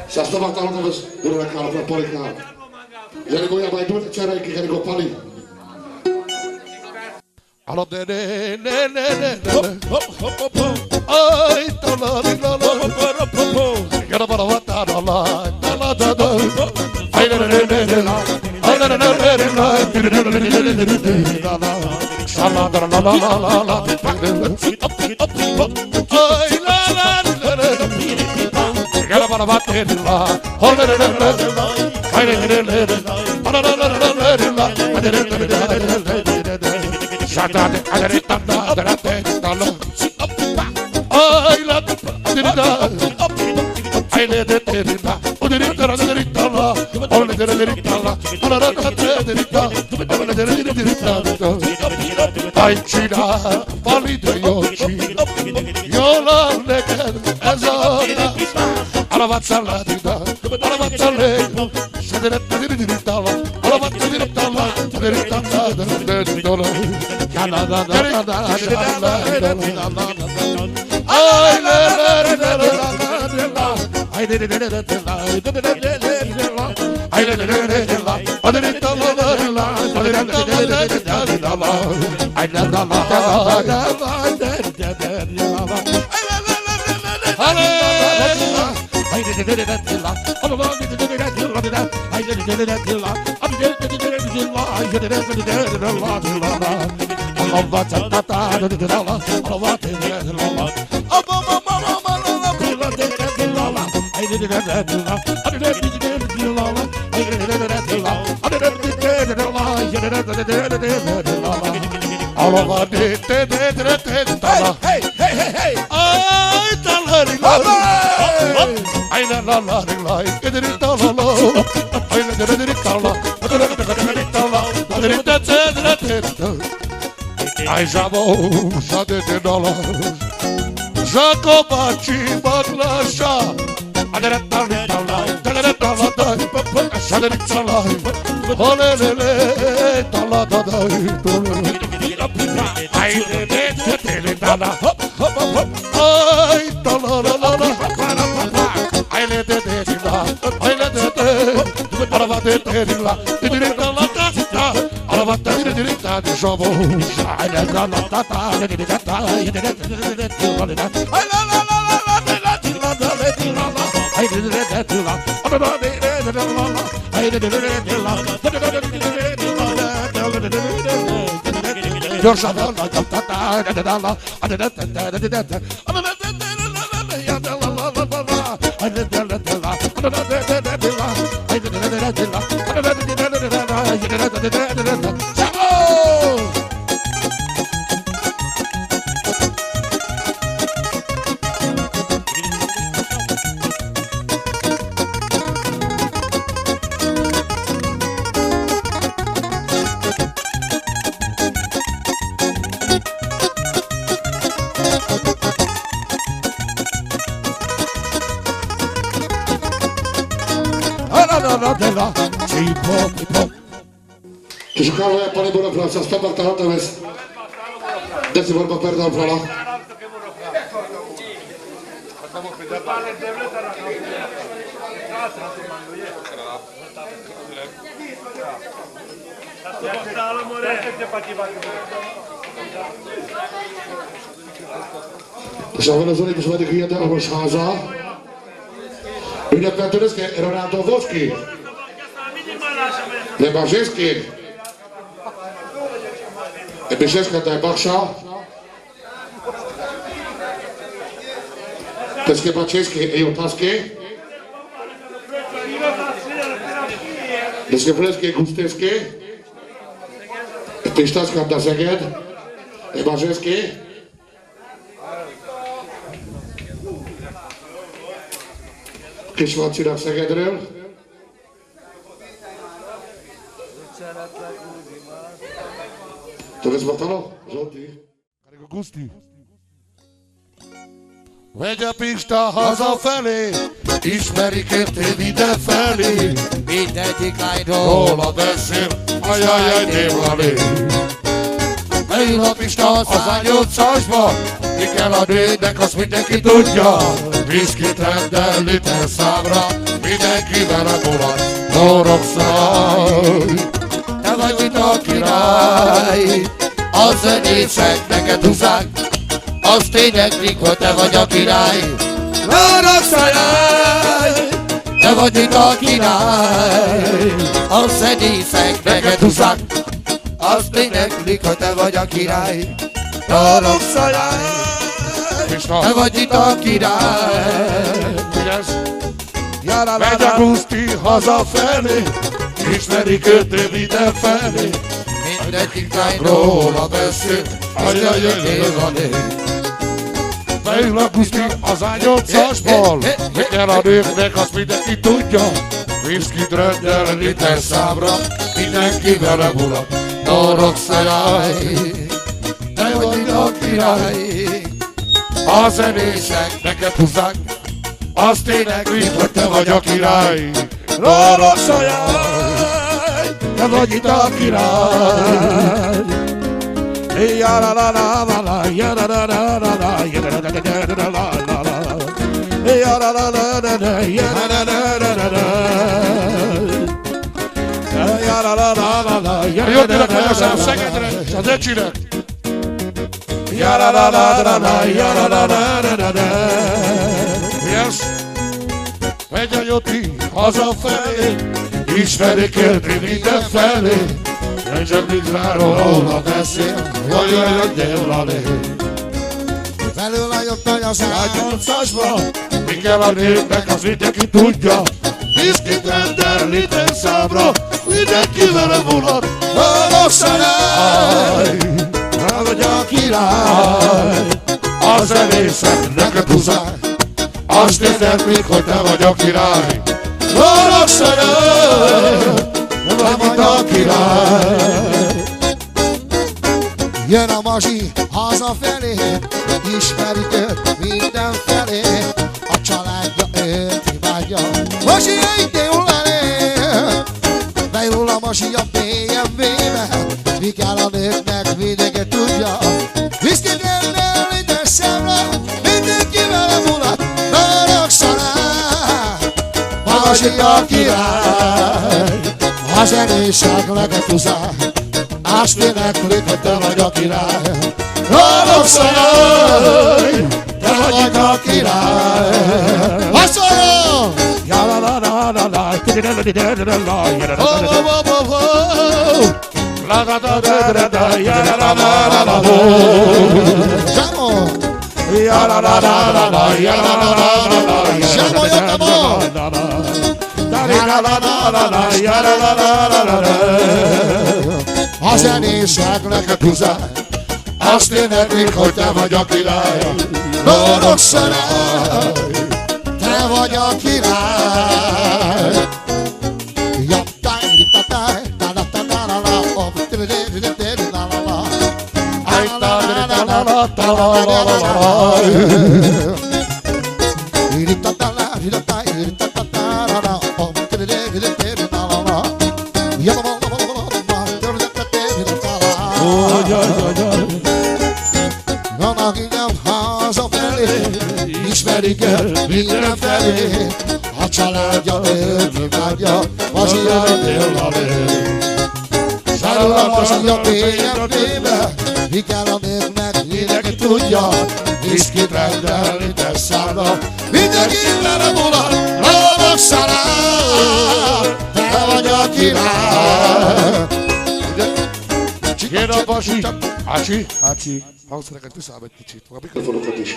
Sa stomatologa vez bude nekala pra polikát. Ja nego ja maj dvojte čarajky, ja nego pali. Ano, ne. Ay, Gana bara vata la. Ay, Ay Cina, valide yoci, yola neked ez ona. Alavatsa dida, alavatsa le, şederet dala, alavatsa dala, dala. Canada, ay Ai żabą zadety dolar, zakopaci badlasza, Ci szukałem, panie Burafraca, stąd ta lata jest. Deci vorba perdea frala. Szanowne żony, proszę Wady, klienta Oboszchaza. Ünneplendőrözke, Renato Voszki. Lebarzyński. Episzewska, Baksa. Peskie Baczyński, Ejotaski. Deskie Fleski, Gustewski. Pisztacka, Daszeged. Lebarzyński. Kisvacinak Szegedről. To jest Batalo? Zolti. Karigo Gusti. Megy a Pista hazafelé, ismerik érted idefelé. Mindegyik lányról Róla beszél, ajajaj, névlalé. Beül a Pista az A8-asba, Mi kell a nőnek, azt mindenki tudja. Viszkit rendel liter számra, mindenki vele mulat, torokszaj. Te vagy itt a király, a zenészek neked húzzák, az tényleg, hogy te vagy a király. Torokszaj! Te vagy itt a király, a zenészek neked húzzák, az tényleg, hogy te vagy a király. Torokszaj! Te vagy itt a király. Megy a Guszti hazafelé, ismerik őt mindenfelé. Mindegyik lány róla beszél, ajajajajajajajaj. Beül a Guszti az A8-asból, mi kell a nőknek, azt mindenki tudja. Viszkit rendel liter számra, mindenki vele mulat. Torokszaj, te vagy itt a király, A zenészek neked húzzák, azt éneklik, hogy te vagy a király. Torokszajaj, te vagy itt a király. Jöttenek meg a Szegedre, és az öcsinek. Yes. Megy a Joti hazafelé, ismerik őt mindenfelé. Nem csak Ligráról beszél, jaj, déllalé. belül a jobb nagy az A8-asba, mi kell a népnek, az mindenki tudja. Viszkit rendel liter számra, mindenki vele mulat. Torokszaj, te vagy a király, a zenészek neked húzzák, azt éneklik, hogy te vagy a király. Torokszaj, te vagy a király. Jön a Mazsi hazafelé, ismerik őt mindenfelé, a családja őt imádja. Mazsi egy ullalé, beül a Mazsi a BMW-be, mi kell a nőknek, mindenki tudja. Viszkit rendel liter számra, mindenki vele mulat, torokszalá. Mazsi a király, a zenések neked húzzák, azt éneklik, hogy te vagy a király. Torokszaj, te vagy itt a király. Asszonyom! Zsámo! Zsámo, jöttem a! A zenészek neked húzzák, azt éneklik, hogy te vagy a király. Torokszaj, te vagy a király. Vannak innen hazafelé, ismerik el mindenfelé, a családja őt imádja, Mazsia déllalé. Szállal a Mazsia BMW-be, mi kell a népnek, mindenki tudja, viszkit rendel liter számra, mindenki vele mulat, Torokszalá, te vagy a király. Jön a Basi, Ácsi, hangszereket viszám egy kicsit, a Mikrofonokat is.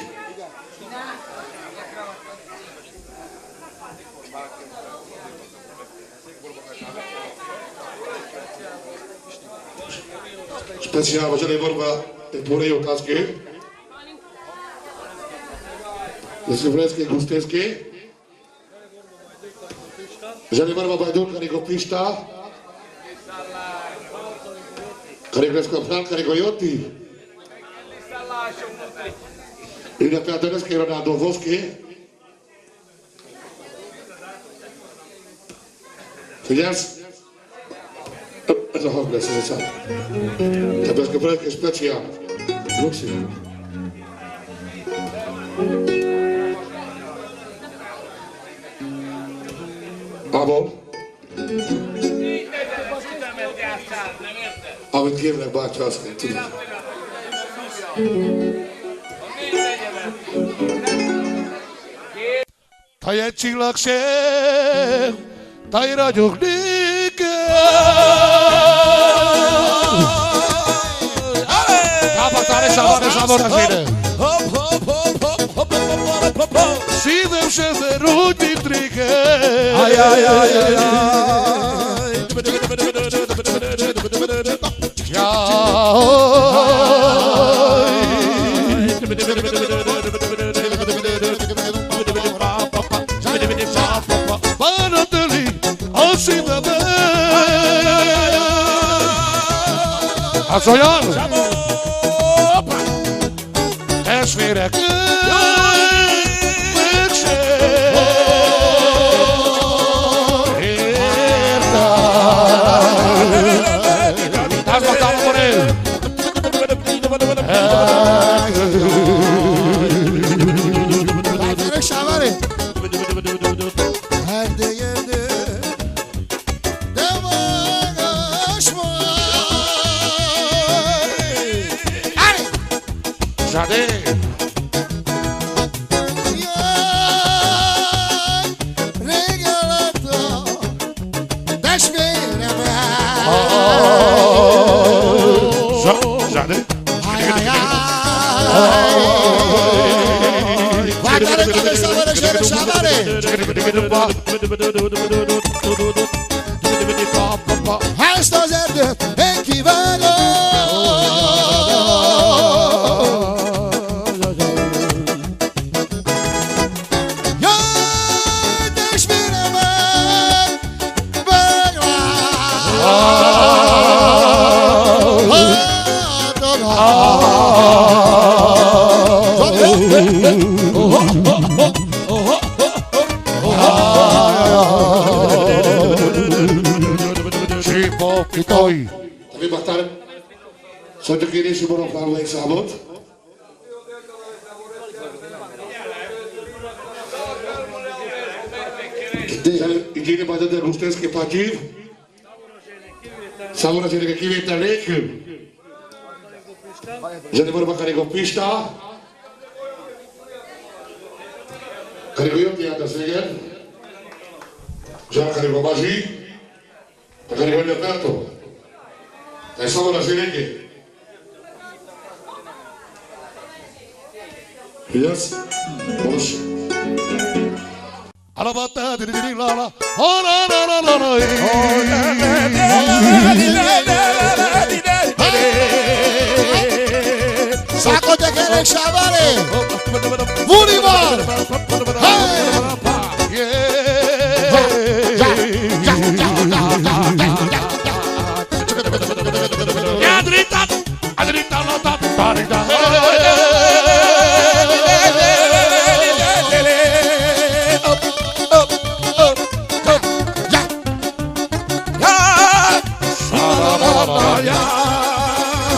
Speciál, vážený Borba, půjde otázky. Jestli vlecky gustejsky. Vážený Borba, Bajdul, Kariko Pista. Kariko Eskapnál, Kariko Joti. Ünnepeltő dneska Ronaldo Vosky. Figyelsz? Ez a hang lesz, ez a szám. Te beszke projektje speciál. Luxi. Amerikából. Amit kérlek, bácsi, azt nem tudom. Taj egy csillag sem, taj ragyog néked. Tápatál és ávar az éde. Szívem se ver úgy, mint régen. Bánat öli a szívemet. Az olyan? Testvérek Ezt az erdőt én kivágom. Jaj, testvéremet Kitoi. Tavi Baktar, szóval kérési boroknáló egy számot. Igénye majd de Rusztenszki Patyiv. Számomra tényleg egy kivétel nélkül. Zsenibor Bakarigó Pista. Karigó Jotti Átaszvégen. Zsán Karigó Bazsi. Karigó Gyakorló. È solo la serie. Yes. Vamos. Alabata di la la. Oh la la la la la. Saco de querer chavale. Bolivar.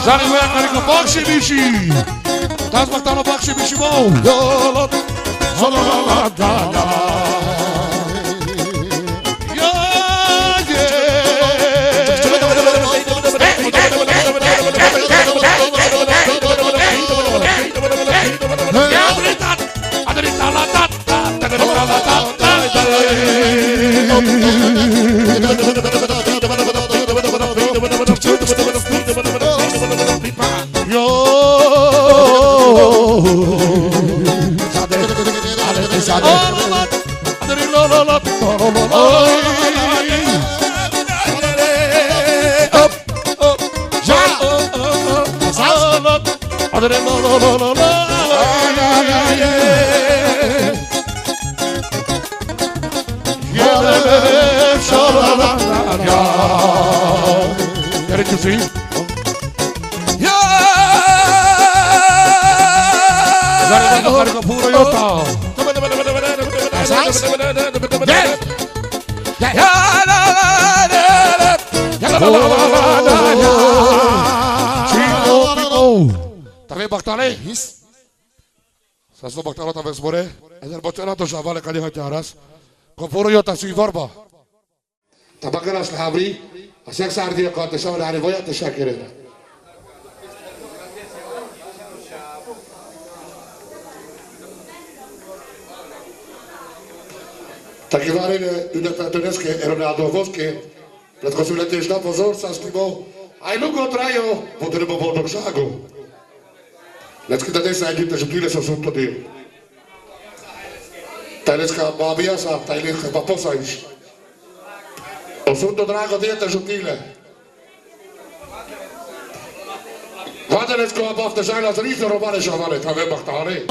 Zanim jak na baksie wisi. Tas mag dan op baksie wisi wo. Σας το μπακτάλα τα βεσμορέ, δεν μπορείτε να το ζαβάλε καλή χατιάρας. Κομφόρο για τα σουιβάρμπα. Tabakaras la abri, a sexárdia canta saudade, voy a te querida. Taky váry ünnepeltőneszke, Ronaldo Voszke, pred születésnap az országban, ajnukot rájó, potreba boldogságot. Dneska tady se együttes, hogy tűle szó tudél. Dneska bábias, a tajlék paposa is. A szunto drága déltes, hogy tűle. Vada dneska a bafta zsájla, az rízna robáne sa van, ha megbaktálni.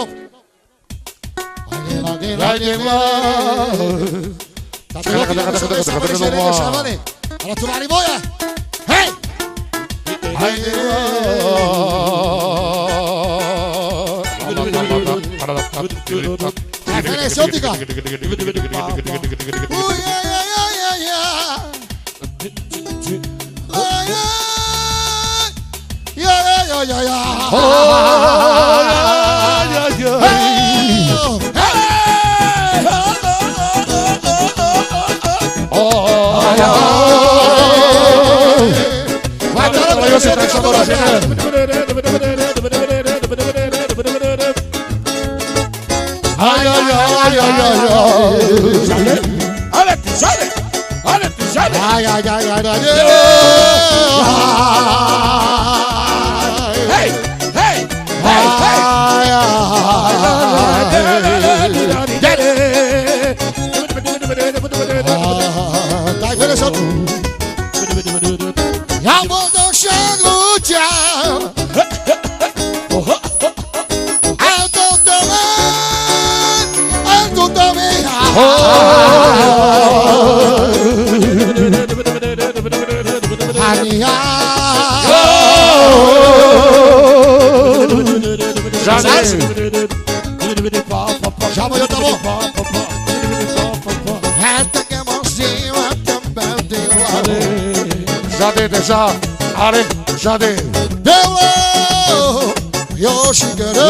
Jade, Delo, Yoshiguro,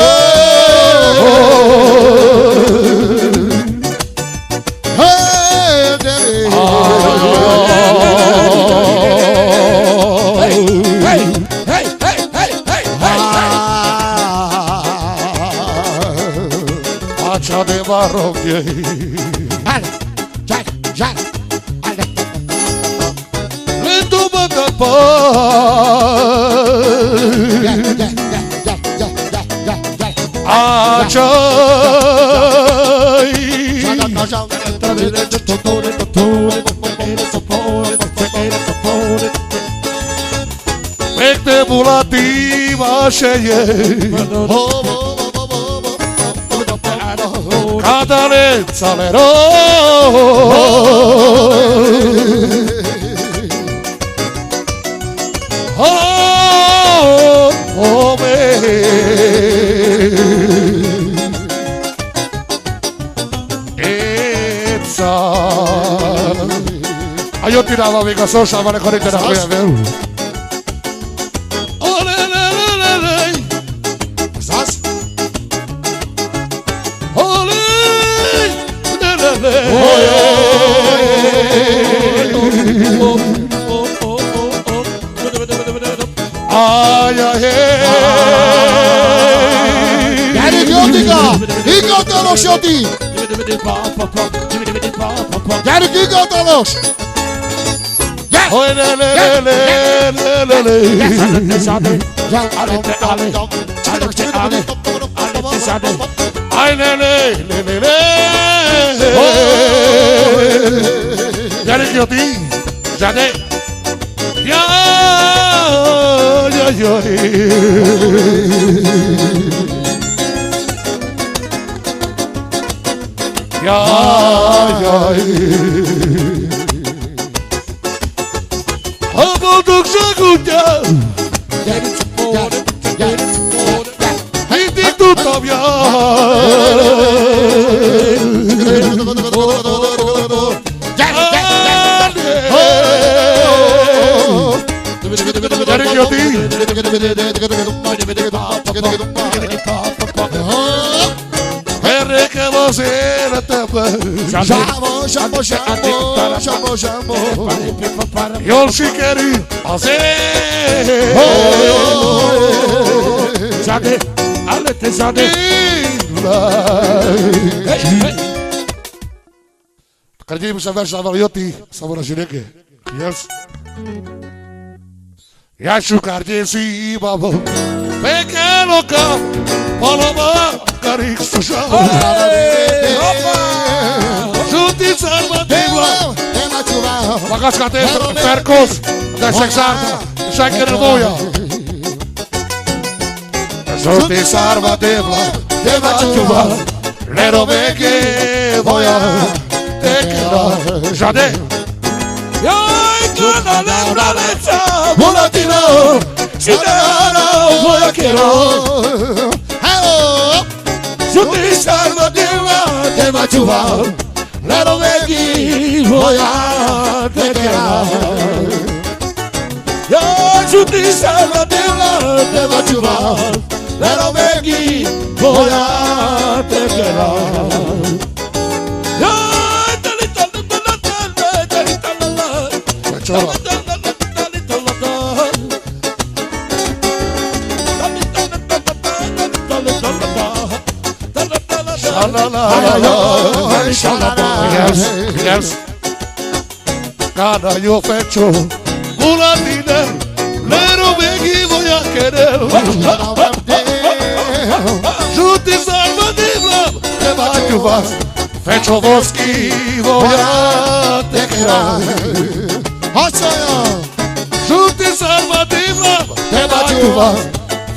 hey, Devi, Acha de barroque. Mete mulativa cheia, cada letra acelerou. Aí eu tirava a ligação, chamava a 40 na rua, viu? Ai, ai, Gyerünk, Jótika! Higgadtalos, Jóti! Gyerünk, higgadtalos! Gyerünk, Jóti! Zsade! A boldogság útján mindig tudtam Gyerünk, Jóti! Perrekem az élet Zsámol, zsámol, zsámol, zsámol, zsámol. Jól sikerül az ég. Zsade, állete zsade. Kad vidimo sa versával Joti, Szaboras Üreke. Yes. Játsuk szívába, pekelok paloma karikszusával. Zsuti szárba dívla, magaszkat értem Ferkosz, de szexárta, senkerül bója. Zsuti szárba dívla, de macsúval, lerovéké boja, tekela, zsade. Jaj, kana lembra leca, volatino, sidara, vojakero. Hello! Zsuti szárba dívla, de macsúval, lerovéké boja, tekela. Jaj, zsuti szárba dívla, de macsúval, lerovéké boja, tekela. Csaba. Cada io faccio una linea, l'ero veghi voy a querer. Giuti salva di blam, te bacio vas, faccio boschi, voy a te querer. Hagyszoljon! Giuti salva di blam, te bacio vas,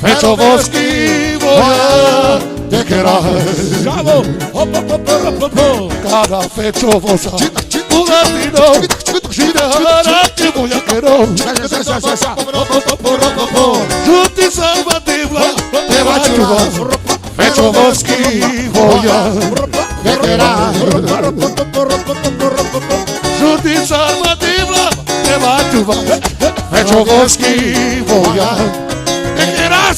faccio boschi, voy a te querer. Bravo! Hop hop hop hop hop hop. Cada faccio vosa, una linea. Gira, voy a querer. Giuti salva di blam, te bacio vas, faccio boschi, voy a te querer. Giuti salva di blam, te bacio vas, faccio boschi, voy a te querer.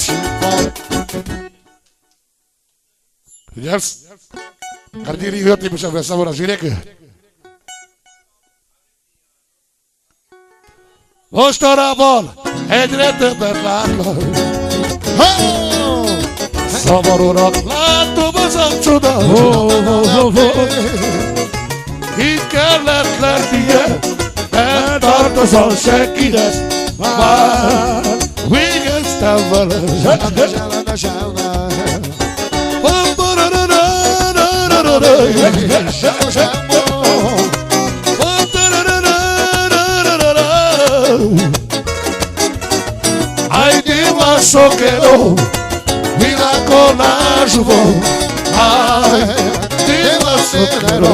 Yes. Kardiri Joti, muszę Szaboras Üreke. Mostanában egyre többet látlak, Hello! szomorúnak látom az arcodat. Így kellett lennie, nem tartozol senkinek, már végeztem vele. Zsána, zsána. Ai de masoquero, vida con ajuvo. Ai de masoquero.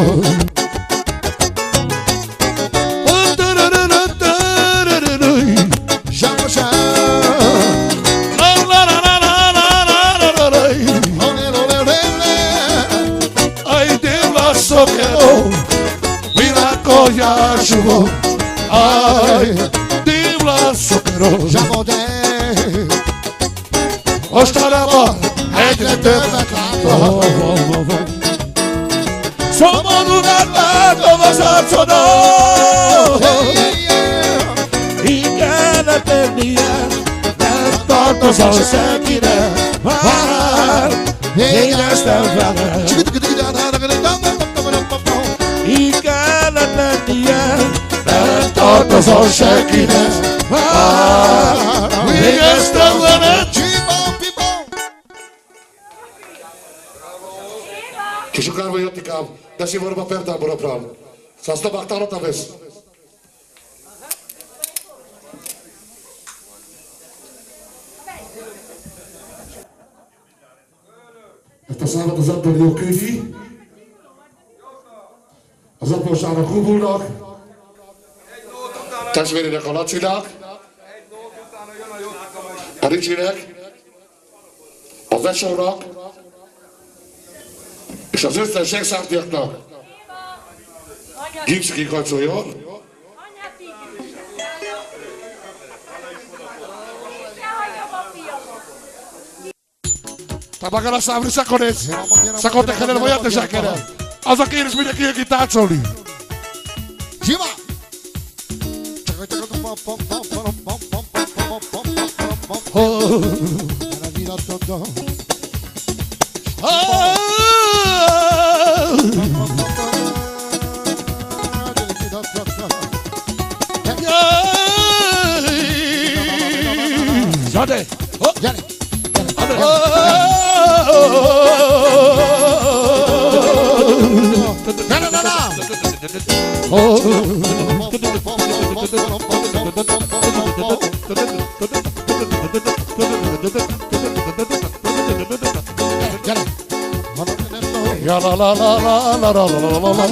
Zsána, zsána. Ai de masoquero, vida con ajuvo. Ai de masoquero. Zsámodé! Mostanában egyre többet látom, szomorúan látom az arcodat. Így kellett lennie, nem tartozol senkinek, már végeztem vele. Így kellett lennie, nem tartozol senkinek, már végeztem vele. Kiszukálva Jotikám, de szívóra pertábora prám. Szasztabák tarata vesz. Ezt a számot az Antonio Kügyi, az apósának Kubulnak, testvérének a Lacinak, a Ricsinek, a Vesónak, és az összes szexártiaknak. Gipszki kacsoljon. Tabaga la sabri sacones. Sacote que le voy a te sacar. Az a kérés mindenki jön ki táncolni. Simán! Gyere! Gyere! Ja la la la la la la la la la.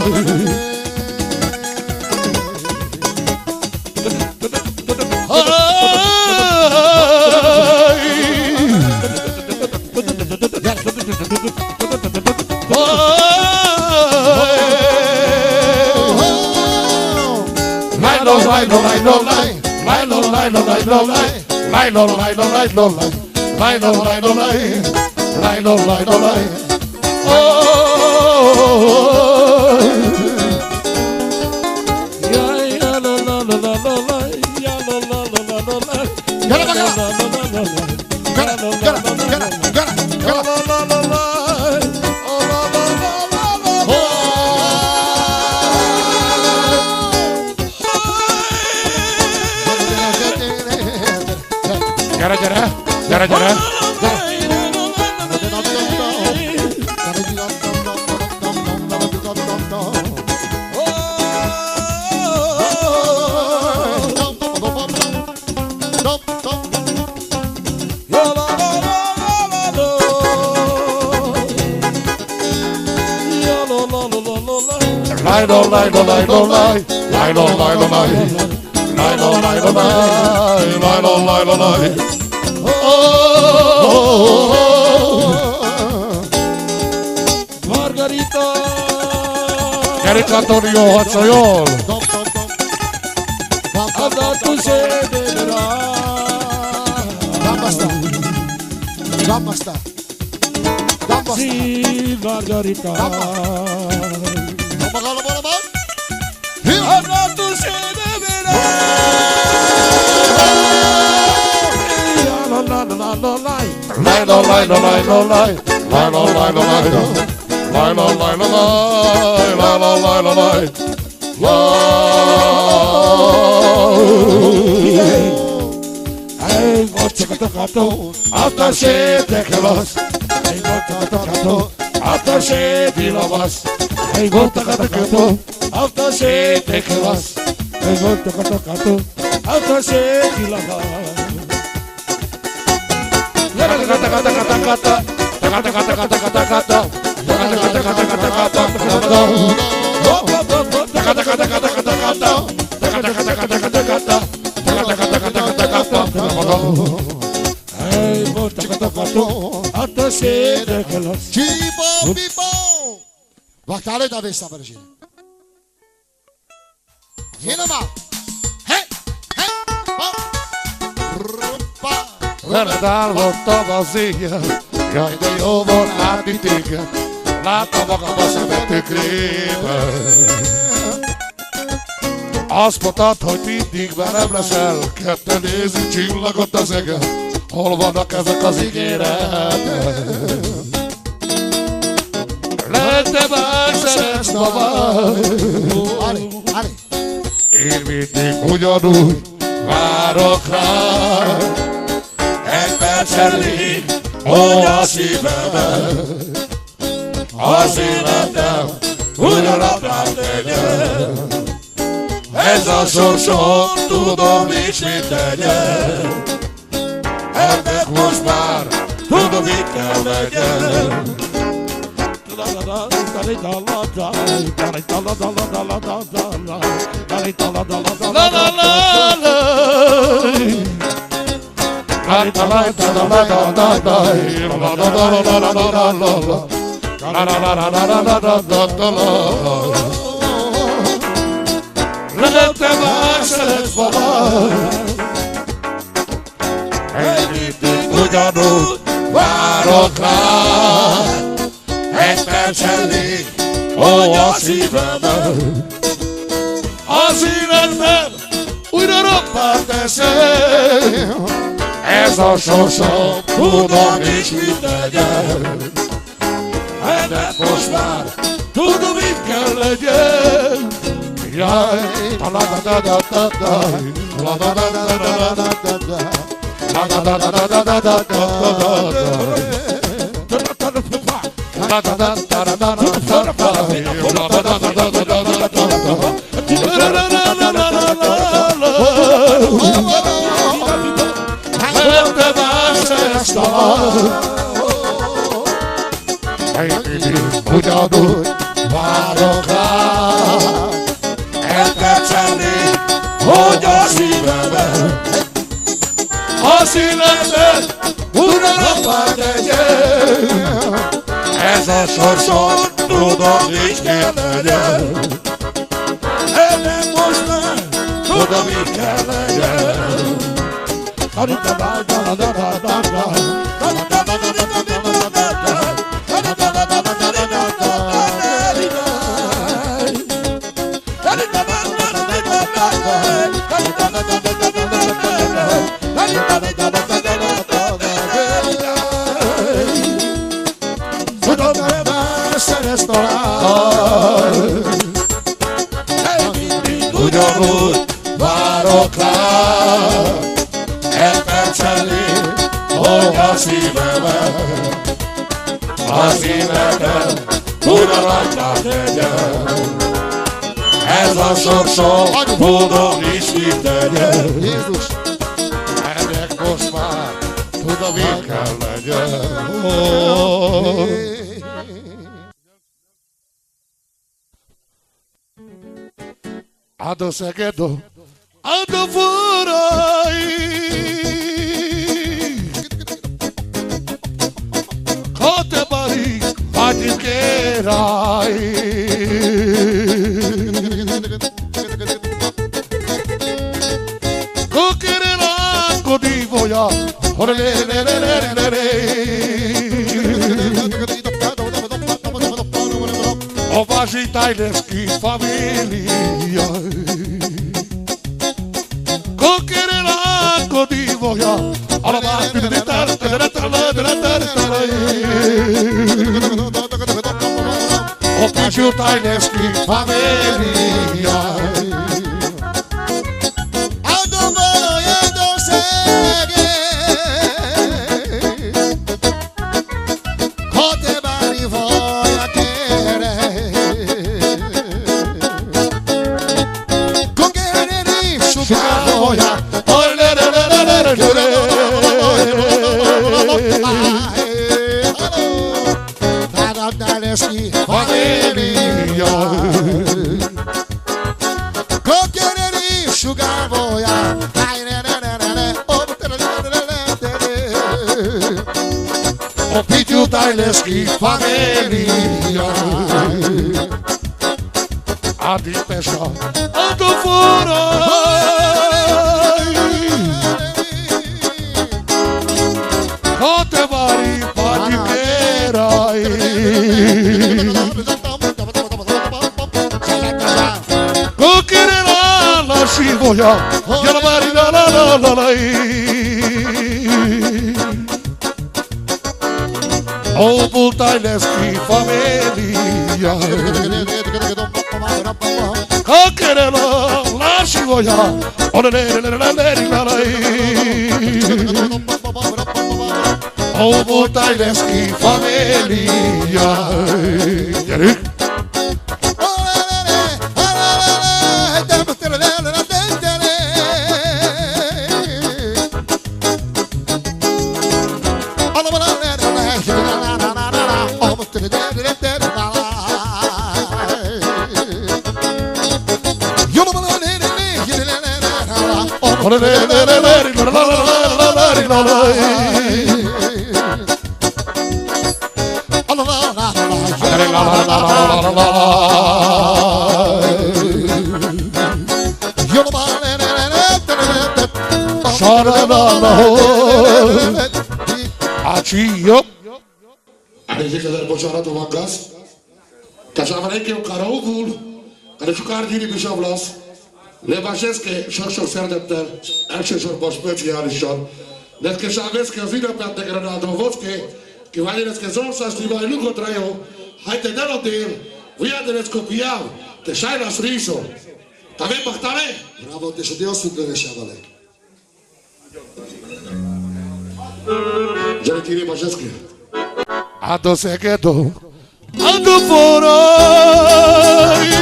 Margarita! Erik Antonio, hadd szóljon! Gambasta! Sí, Margarita! Batalha da vez, sabe, Regina? Rinama! Hey! Hey! Ellenállott a vazéja, jaj, de jó volt látni téged, láttam magam a szemed tükrében. Azt mondtad, hogy mindig velem leszel, ketten nézzük csillagot az egen, hol vannak ezek az ígéretek? Lehet te már szeretsz tovább. Én mindig ugyanúgy várok rád. Egy perc elég, hogy a szívemet, az életem ugyanaprád tegyen. Ez a sorsom, tudom is mit tegyen. Ennek most már tudom mit kell legyen. Lehet te már szeretsz valamit, mindig ugyanúgy várok rád. Egy perc elég, hogy a szívemet az életben újra roppá teszem. Ez a sorsom, tudom is mit legyen. De most már tudom, mit kell legyen. Jaj, ugyanúgy várok rá, elpercelni, hogy a szívemet az életben újra roppá tegyen. Ez a sorsom, tudom, is kell legyen. Ennek most már tudom, mit kell legyen. Ugyanúgy várok rá, elpercelni, hogy a szívemet az életem újra rajta tegyen. Ez a sorsom, tudom is mit tegyen. Jézus! Ennek most már tudom, mit kell legyen. Ado Segedo, ado furai, Kote bari, Vatikerai. Kokerela kodivoya, o vaši tajnerski familija. Kokerela kodivoja, o piću tajnerski familija. O piciu tajnerski familija. Adi Pesha, ado furai, Kote bari, Vatikerai. Kokerela la šivoja, jala bari la la la la la. O Bultajnerski familija. Kokerela la šivoja, o Bultajnerski familija. Gyerünk! A 10.000 bocsánatom van gáz. Ca să avem eu carouvul, care jucar diri bisavlas, le băjesc că și-o serdeptel, și-o boșpeții arișor. Deci că și-aveți că vină pe ante granadovoțke, că vă vedeți că zon să știi mai lucru trăiu, haide de la de el, via de les copiau, te șai la sriso. T'avem bahtare? Bravo, te și Deus sunt greșeavale. Já le tirei băjesc. Ando segredo, ando por aí.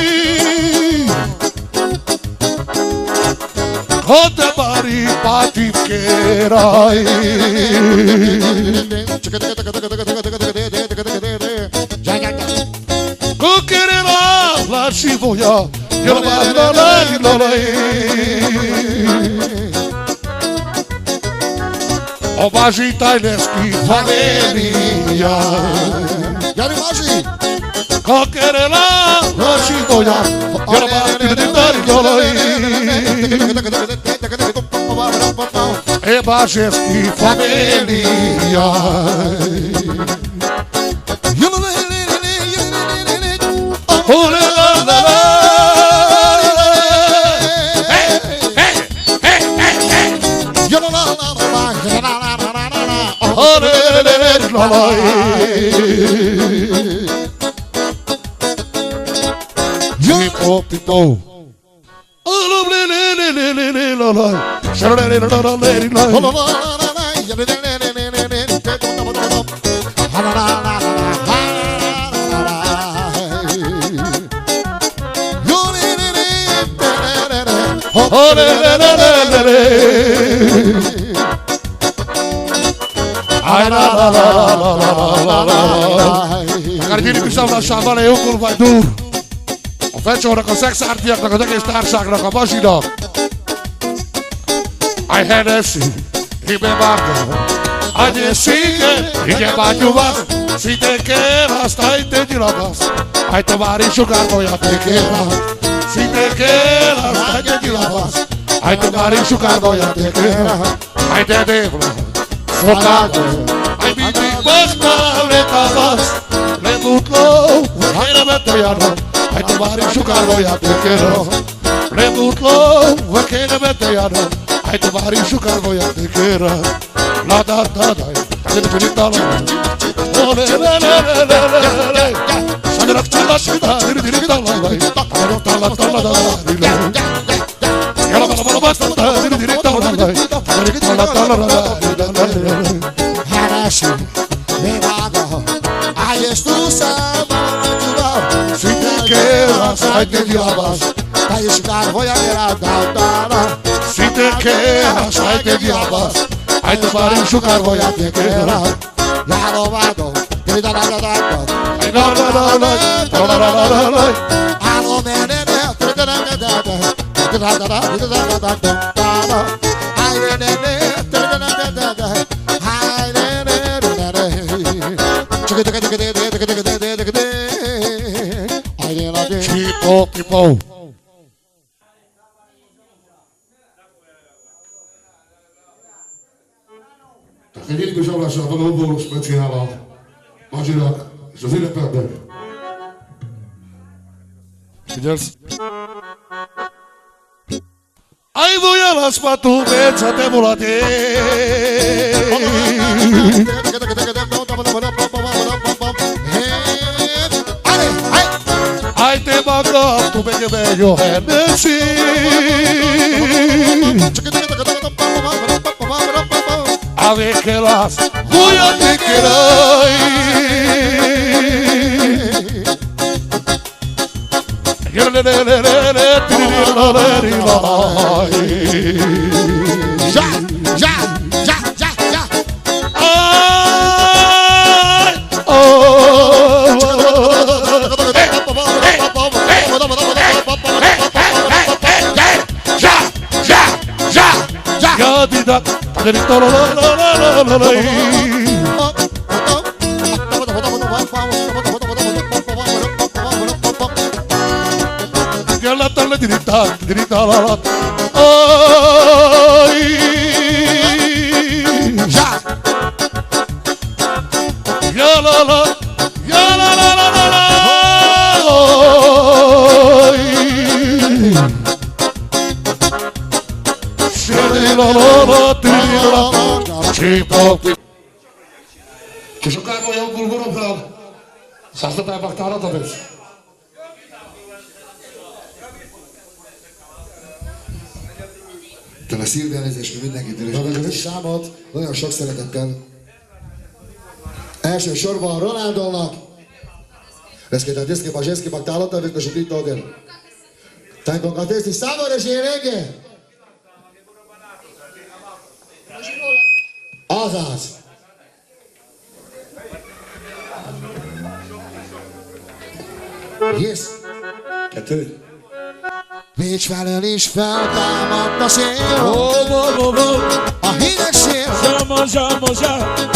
Conta pari patiquerai. Coquerela la chivoya, yo la la. O Baji Tajneski familia. Iar Baji! Coquerela la chivoya, yo la E Bajeski familia. People. Gardini pisau la chavala eu com vai dur. O fecho ora com sexo artiak na coisa que estar sacra com basido. I had a see, he be bardo. I did see he get back to us. Si te quedas, ahí te tirabas. Ay, tomar y sugar voy a te quedas. Si te quedas, ahí te tirabas. Ay, tomar y sugar voy a te quedas. Ay, te debo. Focado. Ay, mi basta le tabas. Le dutlo, ay, no me toyano. Ay, tomar y sugar voy a te quedas. Le dutlo, ay, no me toyano. Ay, tomar y sugar voy a te quedas. La da da da. La si te quedas, ay te diabas. Si te quedas, ay te diabas. Ay te pare en su cargo ya te quedas. Ya lo vado, Ay no no no no no no no no. Tipo. Gardini pisau la chavala o bolo speciala. Magirak, să zile pe ante. Widzisz? Ai voia las patubeța te volate. Ai te baga tu pe bello Hennessy. Ave que las voy a te querer. já, já, já, já, já. Ai, oh, já, já, já, já. Gadida, gadita, la la la la la la. Dirita la la. Ai, Já. ya la la, ya la la la la la. Szépok. Czy szukałem moją bulgurą plan? Zastąpiłem baktara to wiesz. Tőle szívbelnézést mindenkitől és számot, nagyon sok szeretettel. Első sorban Ronaldónak. Reskéta diszki, a zsészki, a tálata, a sütít odén. Tánkon a tészti számomra és érége? Azaz. Yes. Kettő. Bécs felől is feltámadt a szél. A hideg szél.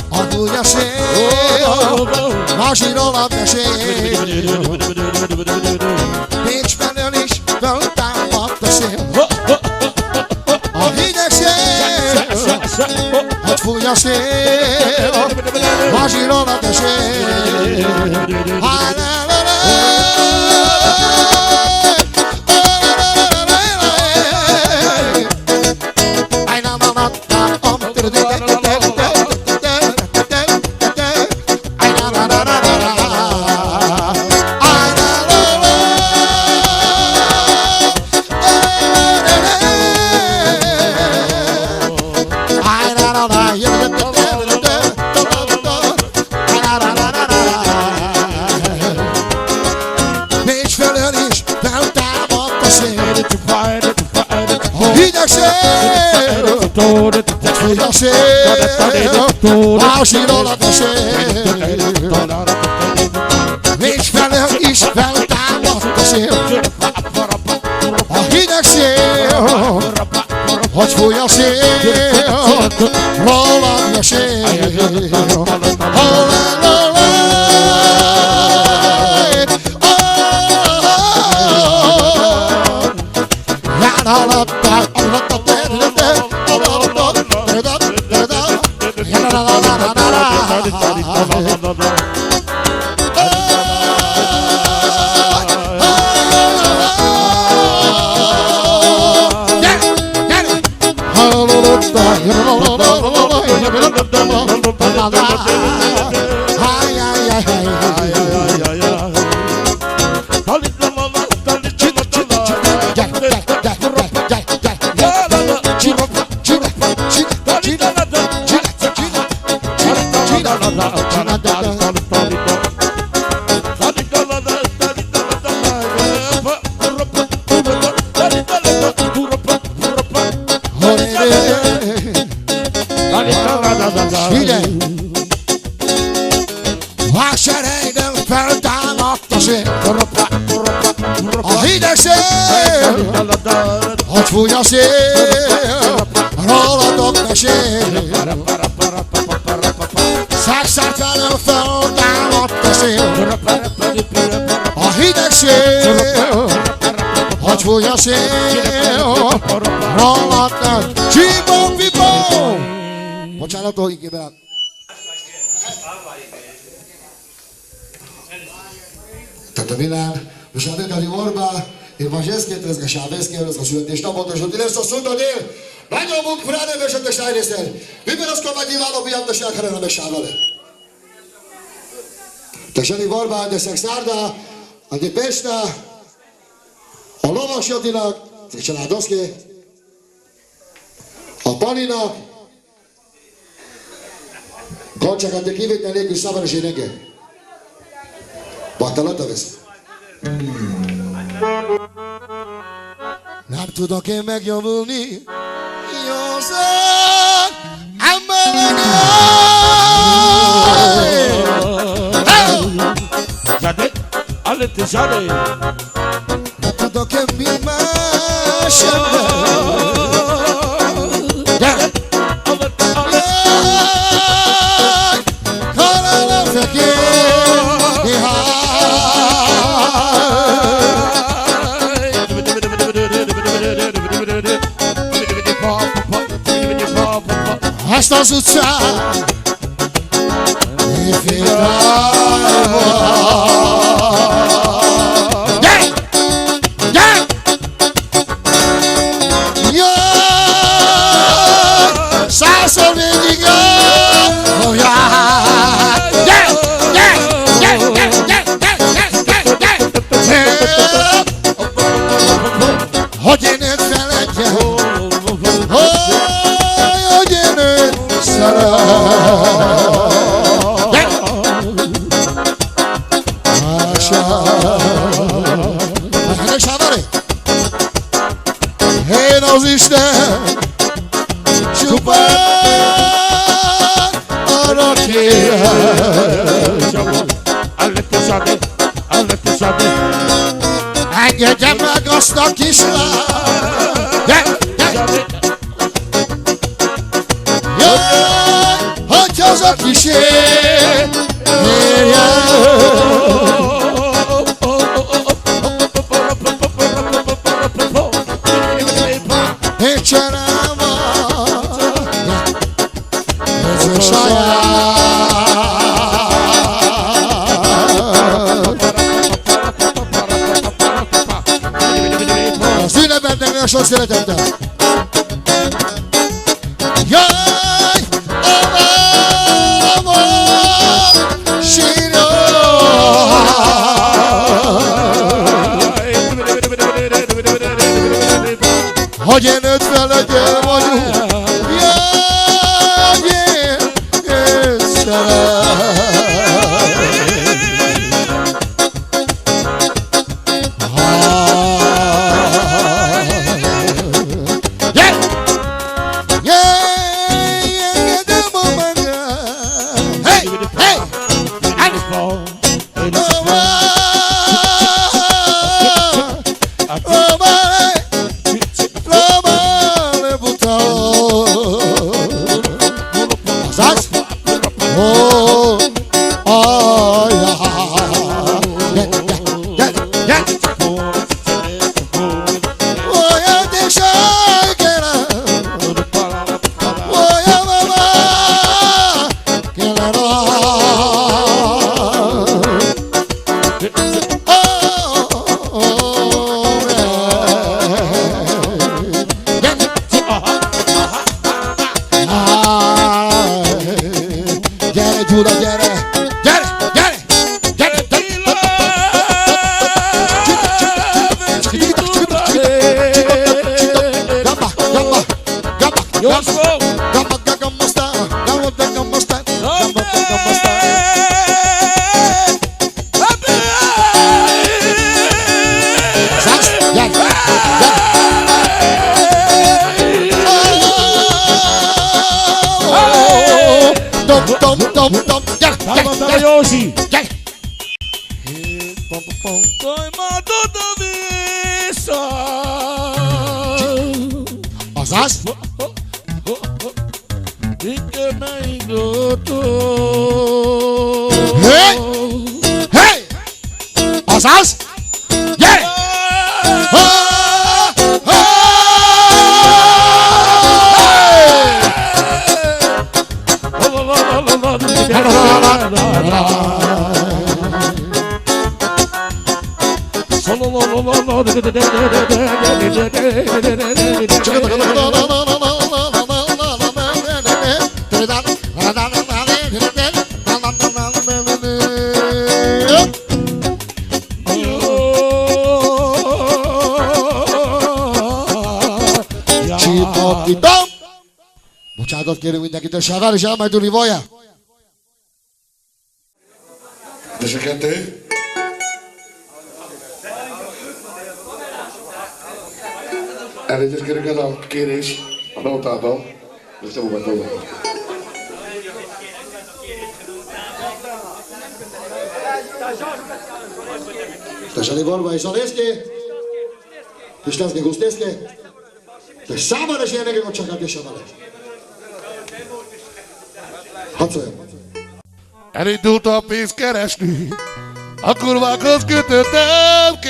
A gúnya szél. Mazsirolat mesél. Bécs felől is feltámadt a szél. A hideg szél. Ott fúj a szél. Mazsirolat mesél. A szél, másírolat a szél. Bécs felől is feltámadt a szél. A hideg szél, hogy fúj a szél, rólad mesél. Vásárhelyen feltámadt a szél. A hideg szél, hogy fúj a szél, rólatok mesél. Szakszár felől feltámadt a szél. A hideg szél, hogy fúj a szél, rólatok. Csibó-pipó! Bocsánat, hogy kibel. Tata Milán, Visadetali Orba, én Vazseszkét, Rezge Sáveszkét, Rezge születésnapot, és hogy lesz a szundodél, megnyomunk Fránevesöttes Ájrészer, miben az komadíváló miattosság Herenebe Sávale. Teseli Orba, de Szexárda, Andi Pesta, a Lovas Jotinak, a családoszké, a Palinak, Koncsakat de kivétel nélkül szavaros éneke. Batalata vesz. Nem tudok én megjavulni. Józan, Zade, alete zade. nem tudok én mi más ember. Ezt az utcát gyere! Gyere! Jaj! Százszor végig jaj! az Isten, csupán arra kérem. Engedje meg azt a kislányt. Jaj, hogy az a kísér Nicserem ez a saját. A szünebennek olyan sok szeretettel. Jaj, sírja. Hogy én 51 vagyok, jaj, én szeretem. Azaz? Hey! Hey! Azaz? Yeah! Bocsánatot kérünk mindenkitől, Sávár, és elmegy Duli, volja? És a kettő? Elnézést kérünk, ez a kérés a nótában. És nem úgy van. Steszeli vorba és Zalészki? Ty Szteszki, Gusztészki? Te számára is ilyenek, hogy csak és Sávár. Hadd szóljam. Elindult a pénzt keresni, a kurvákhoz kötöttem ki.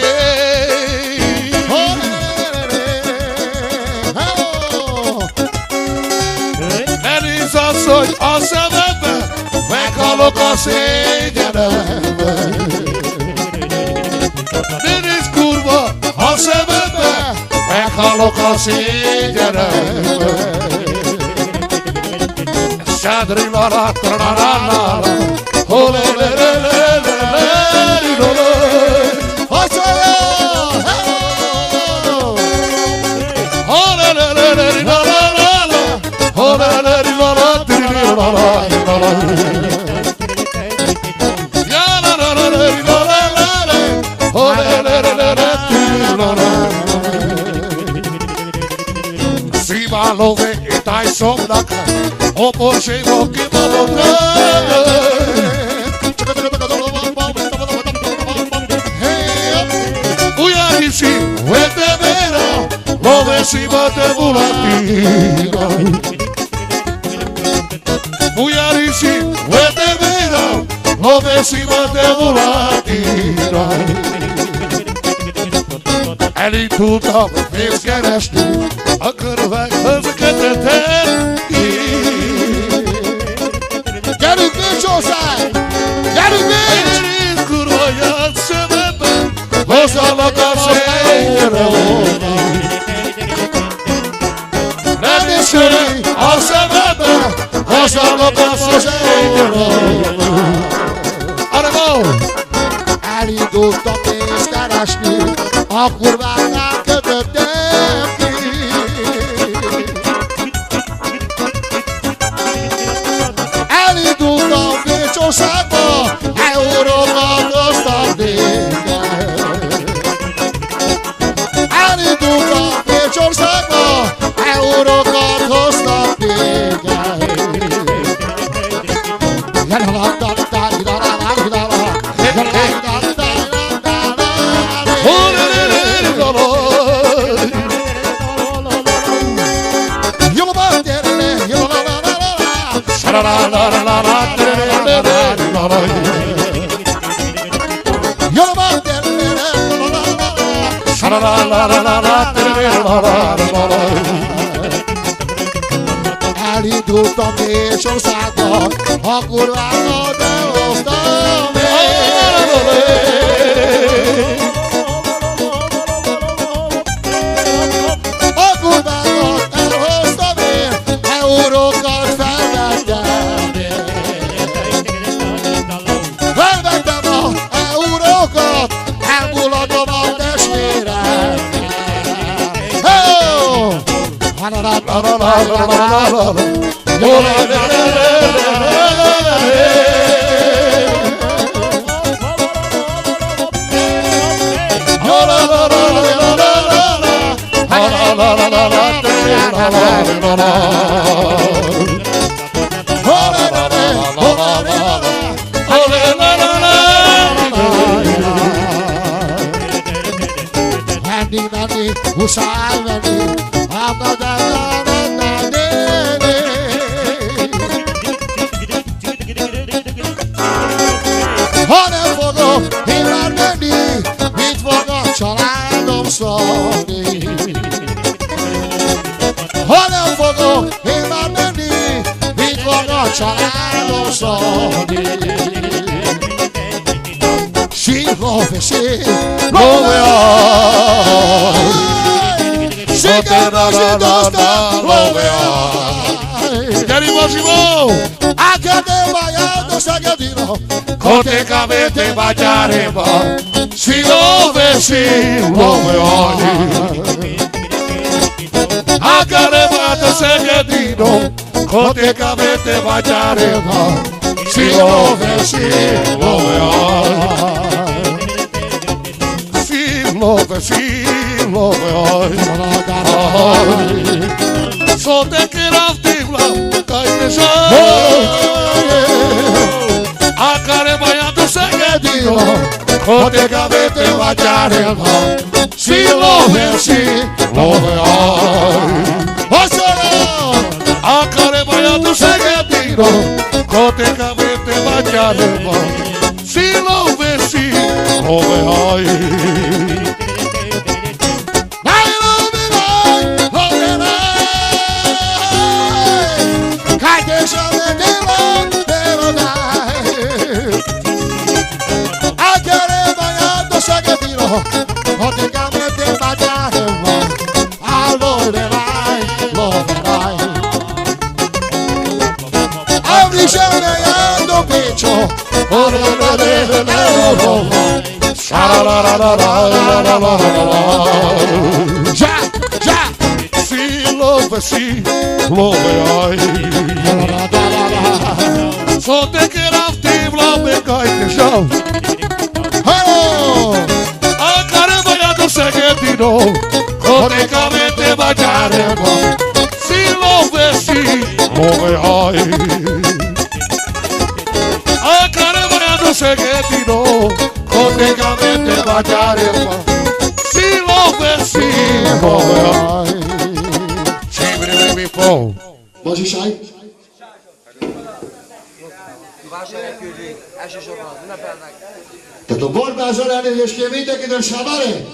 Nenész asszony a szemembe, meghalok a szégyenembe. Nenész kurva a szemembe, meghalok a szégyenembe. Sadri la la la la la la, ho le le le le le le le le, ho le le le le la la la la, ho le le le la la la la la, ya la la la la la la, ho le le le le la la. Malove e taj somnak opočevo che malo Ujarici, vete vera, love si bate vulatina Ujarici, vete vera, love si bate vulatina Elindultam pénzt keresni, a körvekhez kötetetni. Gyerünk Bécsország! Gyerünk Bécs! Egy kurvaját szememben, hozzanak a szélyre. Nem is jön a szememben, hozzanak a szélyre. Arra Elindultam pénzt keresni, a kurváknál kötöttem ki. Elindultam Bécsországba, eurókat hoztam nékem. Elindultam Bécsországba, eurókat hoztam nékem. Elindultam Bécsországba, a kurvákat elhoztam A kurvákat elhoztam én, eurókat felvettem én. Felvettem a eurókat, elmulatom a testvérem. Menni, muszáj menni, ha nem fogok én már menni, mit fog a családom szólni? Ha nem fogok én már menni, mit fog a családom szólni? Sílove, sílove, Gyeri Mazsimó! Akadé vajado Szegedino, Kotékamente bagyáréba, Sílove, sílove, Akadé vajado Szegedino, Kotékamente bagyáréba, Sílove, sílove, Sílove, sílove, Só te quero tivla, caipesa. A carebaia do Szegedino, Kotékamente bagyáréba, Sílove, sílove, A carebaia do Szegedino, Kotékamente bagyáréba, Sílove, sílove, Kotékamente bagyáréba, Avvicinare a Bécsó, già, già, Sílove, sílove, Só te quero tivla, me caipesa. A carebaia do Szegedino, Kotékamente bagyáréba, Mogai a caravana seguetino contegamente baciarema si Mogai Cibri mi po Mazsiság? Vásárlóköré, elsősorban az ünnepelnek. Tehát a borbázol elnézést kér mindenkitől, Sámare!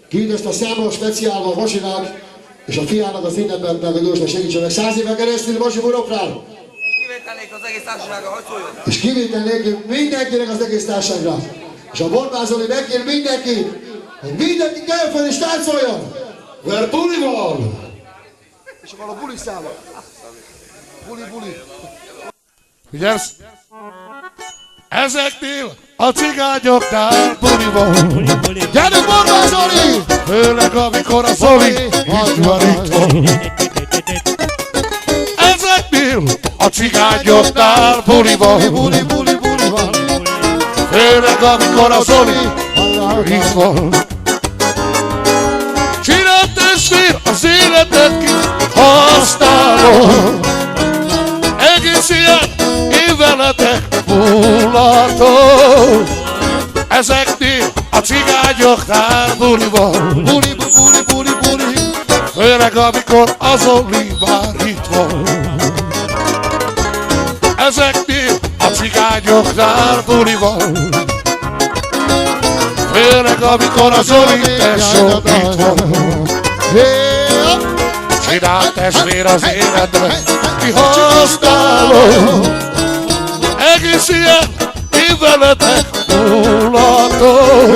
Küld ezt a számos speciálban Vasinak és a fiának az ünnepekben, hogy Jósnak segítsenek 100 éven keresztül Vasi burokrál. És kivétel nélkül az egész társasága, hogy szóljon? És kivétel nélkül mindenkinek az egész társaságra. És a borbázolni megkér mindenki, hogy mindenki kell fel és táncoljon! Mert buli van! És akkor a buli száma. Buli. Figyelsz? Ezeknél a cigányoknál buli van. Gyerünk borbázolni! Főleg amikor a Zoli így van itt van. Ezeknél a cigányoknál buli van. Buli van. Főleg amikor a Zoli itt van. Csináld testvér az életet ki használom. Egész ilyen én veletek múlatom. Ezeknél a cigányoknál buli van. Buli. Főleg amikor az Zoli már itt van. Ezeknél a cigányoknál buli van. Főleg amikor az Zoli tesó itt van. Csináld testvér az életre, kihasználom. Egész ilyen én veletek múlatom.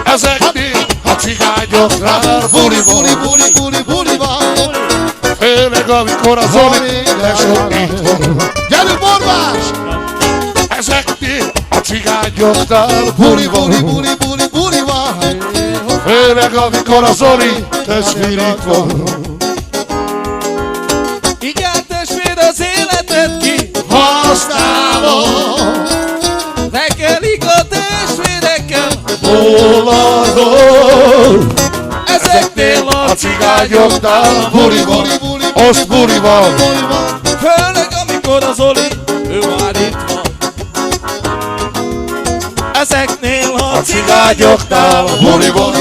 Ezeknél a cigányoknál buli van. Főleg amikor a Zoli tesó itt van. Gyerünk borbás! Ezeknél a cigányoknál buli van. Főleg amikor a Zoli testvér itt van. Így áll testvér az életet ki, Használom tekelik a testvérekkel. Múlatom. Ezeknél A a cigányoknál buli van. Azt buli van. főleg amikor az Zoli, ő már itt van. Ezeknél a A cigányoknál buli van.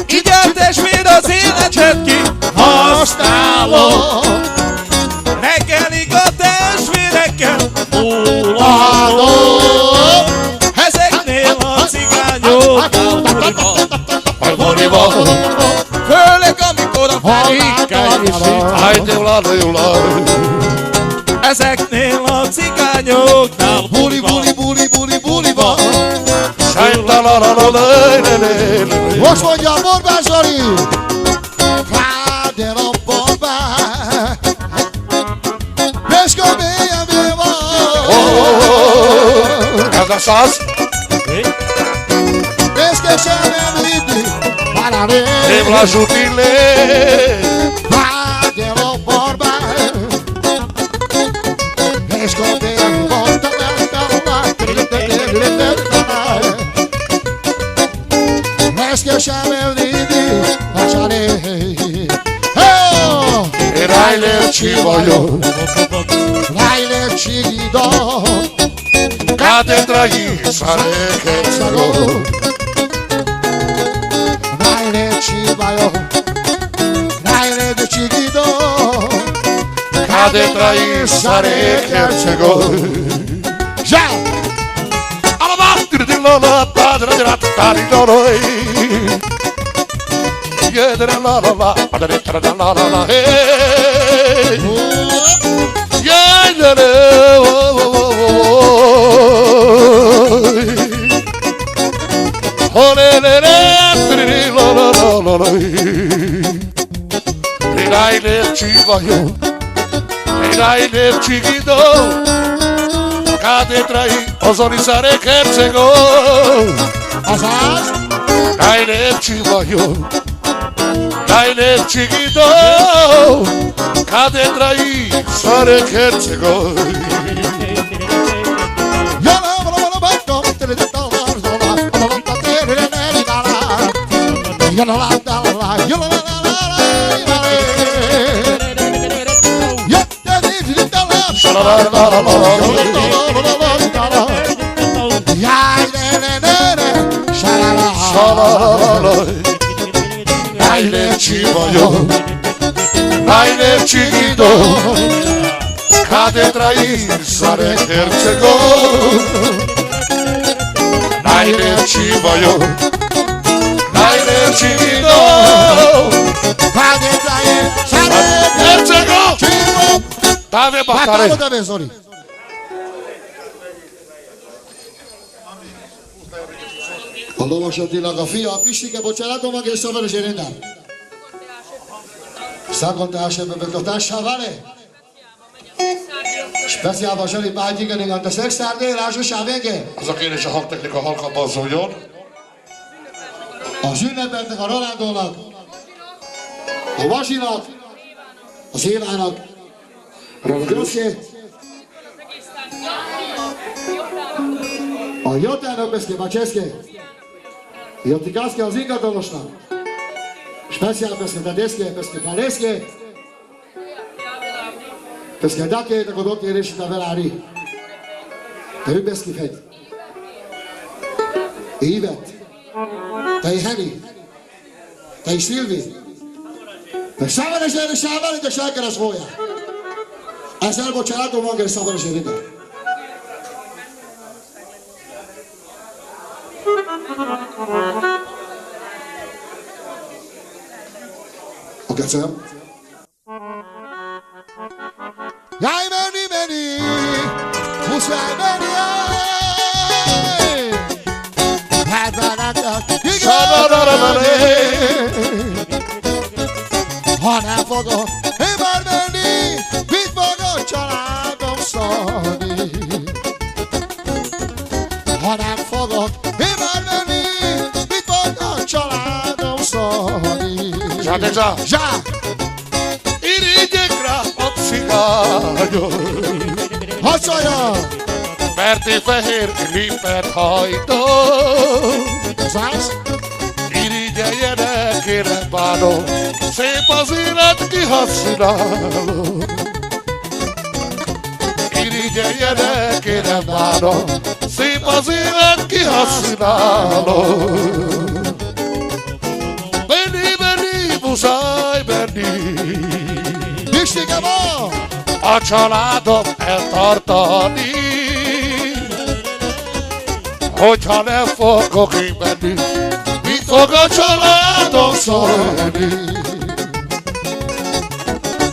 így áll testvér az életet ki, Használom tekelik a testvérekkel. Ezeknél a cigányoknál buli van. buli van. Főleg amikor a Ferikkel is itt van. Hajde ulala. Ezeknél a cigányoknál buli van. Most mondja a borbás Zoli! Rád el a borbás! Peska BMW van! Ez a száz. Peska sem említi! Pararé! Én lassú tillé. Rád el a borbás! Peska BMW van! Peska sem említi! Pararé! Én rájlépcsi vagyok. Rájlep Csigida! Kádedra hízszaréket szagol. Rájlep Csigida! Rájlep Csigida! Kádedra hízszaréket szagol. Zsá! Alabát, padra, taridoroi. Jedre la la la, padre la la la la, hey. Jedre, oh oh oh. Oh le le le, tri la la la la la. Ridai le chivayo, ridai le chigido. Kádedrai azon iszare kercegó. Azaz! Rájlépcsi vagyok, rájlépcsi gidó, kádedrai szare kercegó. Jaj, ne, salala. Najlepší vagyok, najlepší idol, kade trajíš Sarek Hercegov. Najlepší vagyok, najlepší idol, Kade trajíš Sarek Hercegov. Dávě Bakary. Batálo tebe, Zori. A Lovas Attilának a fia, a Pistike, bocsánatom, aki szabad zseninden. Szakontás ebbe betartással vale? Speciálban Zsali bágyigening, a szexárdé, rázsosá vége. Az a kérés a hangtechnika halkabban szóljon. Az ünnepeknek, a Rolandónak, a Vasinak, az Évának, a Groszké, a Jotának, Beszke, Macseszke, Jotikászke az ingatlanosnak, speciál Beszke, Tedeszke, Beszke, Palészke, Beszke, Daké, a dokérés, a Velári, te ő Beszki fegy, Évet, te Heni, te Szilvi, te Szavares erre Sáván, de Sákeres volja. Ezzel bocsánatom van, hogy Szavares erre. A kecem. Jaj, menni, muszáj menni, jaj! Hát ha nem fogod, én már menni, mit fog a családom szólni? Ha nem fogod, én már menni, mit fog a családom szólni? Zsá! Zsá! Irigyek rá a cigányok, Hadd szóljon! mert én fehér gripet hajtok. Szállsz? Irigyeljenek, én nem bánom, szép az élet, kihasználom. Irigyeljenek, én nem bánom, szép az élet, kihasználom. Menni, muszáj menni, Pistike van! a családom eltartani. Hogyha nem fogok én menni, mit fog a családom szólni?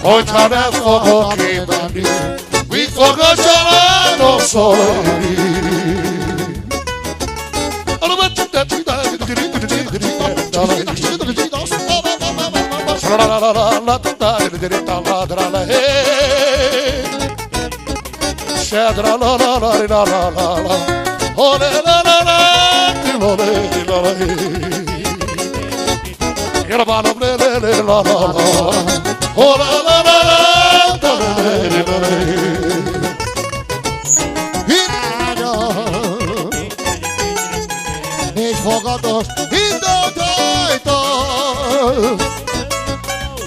Hogyha nem fogok én menni, mit fog a családom szólni? Irányom! Négy fogatos, indult ajtó!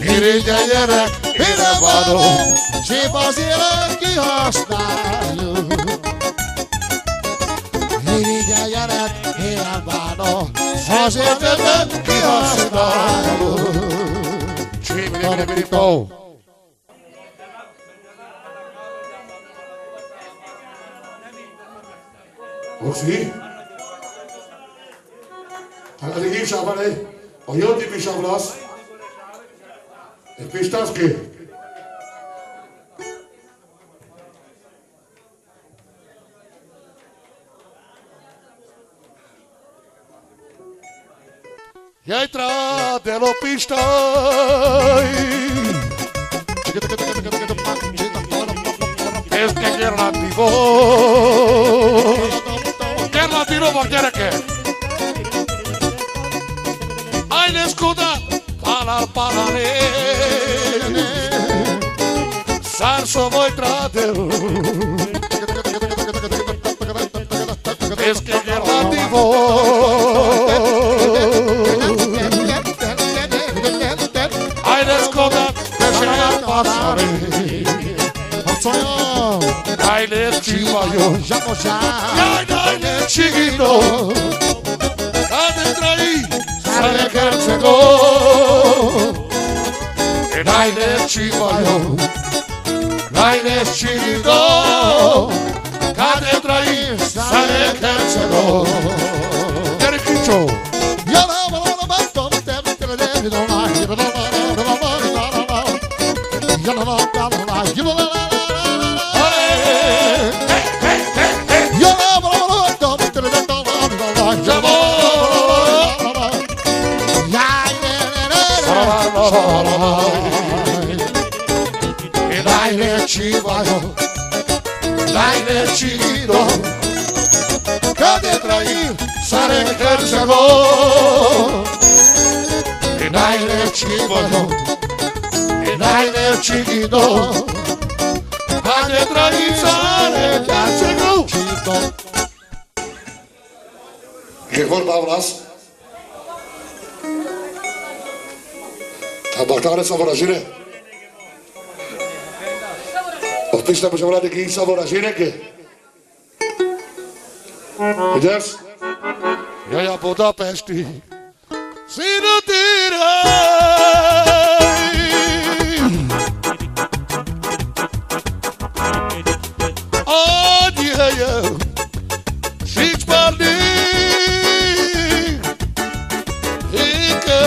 Irigyeljenek, én nem bánom, Szép az élet, kihasználjuk. Irigyeljenek, én nem bánom, az életet kihasználjuk. Csímini-bini-bini-bó. Oszi? Hát addig hívsál vele, a Jóti Pisav lesz. Egy Pistaszki. Jaj, tradelo pistai. Ez ke Gerlandi volt. Gerlandi rovak, gyerekek! Aine Skoda, palar palane. Sarso voi tradelo. Ez ke Gerlandi volt. Aine Skoda, te se passare. Hadd szóljon! Naile chivayo, Jamoja, naile chiquito, cade traí, sale kercego. Naile chivayo, naile chiquito, cade traí, sale kercego. Derecho. Naile chiquito, cade traí, sale kercego. Naile chivayo, naile chiquito, cade traí, sale kercego. Je vorba u nas. A baktare samoražine. Otišli můžeme rádi kýt samoražineky. Viděš? Ja Budapesti, sino tirai. Odjeje, šič pardi, ike.